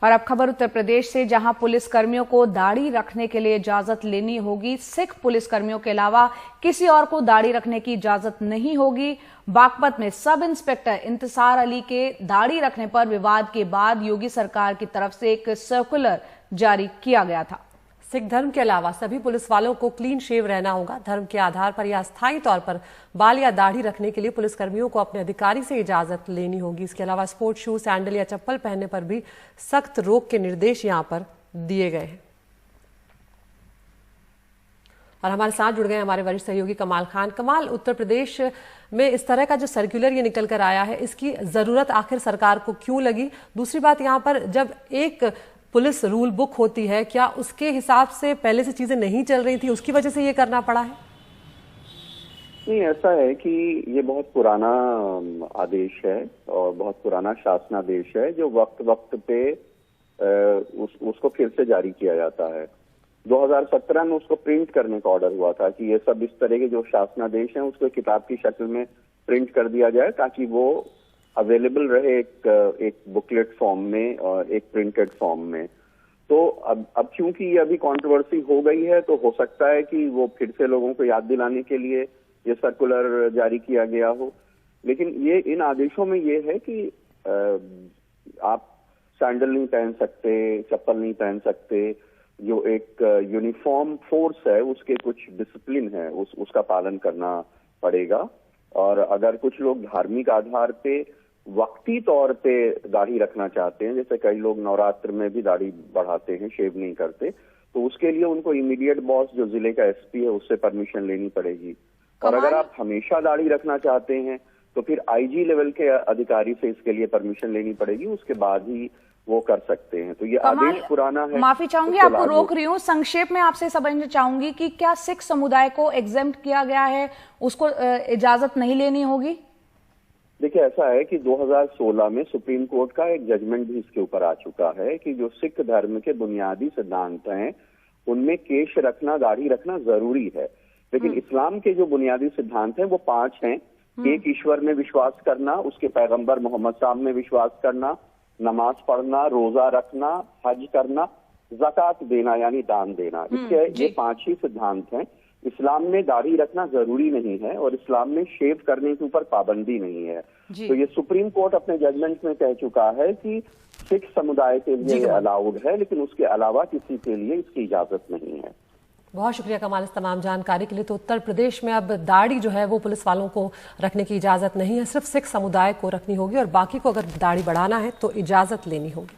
और अब खबर उत्तर प्रदेश से, जहां पुलिस कर्मियों को दाढ़ी रखने के लिए इजाजत लेनी होगी। सिख पुलिस कर्मियों के अलावा किसी और को दाढ़ी रखने की इजाजत नहीं होगी। बागपत में सब इंस्पेक्टर इंतसार अली के दाढ़ी रखने पर विवाद के बाद योगी सरकार की तरफ से एक सर्कुलर जारी किया गया था। सिख धर्म के अलावा सभी पुलिस वालों को क्लीन शेव रहना होगा। धर्म के आधार पर या अस्थायी तौर पर बाल या दाढ़ी रखने के लिए पुलिस कर्मियों को अपने अधिकारी से इजाजत लेनी होगी। इसके अलावा स्पोर्ट शू, सैंडल या चप्पल पहनने पर भी सख्त रोक के निर्देश यहां पर दिए गए हैं। और हमारे साथ जुड़ गए हमारे वरिष्ठ सहयोगी कमाल खान। कमाल, उत्तर प्रदेश में इस तरह का जो सर्कुलर ये निकल कर आया है, इसकी जरूरत आखिर सरकार को क्यों लगी? दूसरी बात, यहाँ पर जब एक पुलिस रूल बुक होती है, क्या उसके हिसाब से पहले से चीजें नहीं चल रही थी, उसकी वजह से ये करना पड़ा है? नहीं, ऐसा है कि ये बहुत पुराना आदेश है और बहुत पुराना शासनादेश है जो वक्त वक्त पे उसको फिर से जारी किया जाता है। 2017 में उसको प्रिंट करने का ऑर्डर हुआ था कि ये सब इस तरह के जो शासनादेश हैं उसको किताब की शक्ल में प्रिंट कर दिया जाए ताकि वो अवेलेबल रहे एक बुकलेट फॉर्म में और एक प्रिंटेड फॉर्म में। तो अब क्योंकि ये अभी कंट्रोवर्सी हो गई है तो हो सकता है कि वो फिर से लोगों को याद दिलाने के लिए ये सर्कुलर जारी किया गया हो। लेकिन ये इन आदेशों में ये है कि आप सैंडल नहीं पहन सकते, चप्पल नहीं पहन सकते। जो एक यूनिफॉर्म फोर्स है उसके कुछ डिसिप्लिन है, उसका पालन करना पड़ेगा। और अगर कुछ लोग धार्मिक आधार पे वक्ती तौर पे दाढ़ी रखना चाहते हैं, जैसे कई लोग नवरात्र में भी दाढ़ी बढ़ाते हैं, शेव नहीं करते, तो उसके लिए उनको इमीडिएट बॉस जो जिले का एसपी है उससे परमिशन लेनी पड़ेगी। और अगर आप हमेशा दाढ़ी रखना चाहते हैं तो फिर आईजी लेवल के अधिकारी से इसके लिए परमिशन लेनी पड़ेगी, उसके बाद ही वो कर सकते हैं। तो ये आदेश पुराना है। माफी चाहूंगी, आपको रोक रही हूँ। संक्षेप में आपसे समझना चाहूंगी कि क्या सिख समुदाय को एग्जेम्प्ट किया गया है, उसको इजाजत नहीं लेनी होगी? देखिए, ऐसा है कि 2016 में सुप्रीम कोर्ट का एक जजमेंट भी इसके ऊपर आ चुका है कि जो सिख धर्म के बुनियादी सिद्धांत हैं उनमें केश रखना, दाढ़ी रखना जरूरी है। लेकिन इस्लाम के जो बुनियादी सिद्धांत हैं वो 5 हैं। एक ईश्वर में विश्वास करना, उसके पैगंबर मोहम्मद साहब में विश्वास करना, नमाज पढ़ना, रोजा रखना, हज करना, ज़कात देना यानी दान देना। इसके ये 5 ही सिद्धांत हैं। इस्लाम में दाढ़ी रखना जरूरी नहीं है और इस्लाम में शेव करने के ऊपर पाबंदी नहीं है। तो ये सुप्रीम कोर्ट अपने जजमेंट में कह चुका है कि सिख समुदाय के लिए अलाउड है, लेकिन उसके अलावा किसी के लिए इसकी इजाजत नहीं है। बहुत शुक्रिया कमाल इस तमाम जानकारी के लिए। तो उत्तर प्रदेश में अब दाढ़ी जो है वो पुलिस वालों को रखने की इजाजत नहीं है, सिर्फ सिख समुदाय को रखनी होगी और बाकी को अगर दाढ़ी बढ़ाना है तो इजाजत लेनी होगी।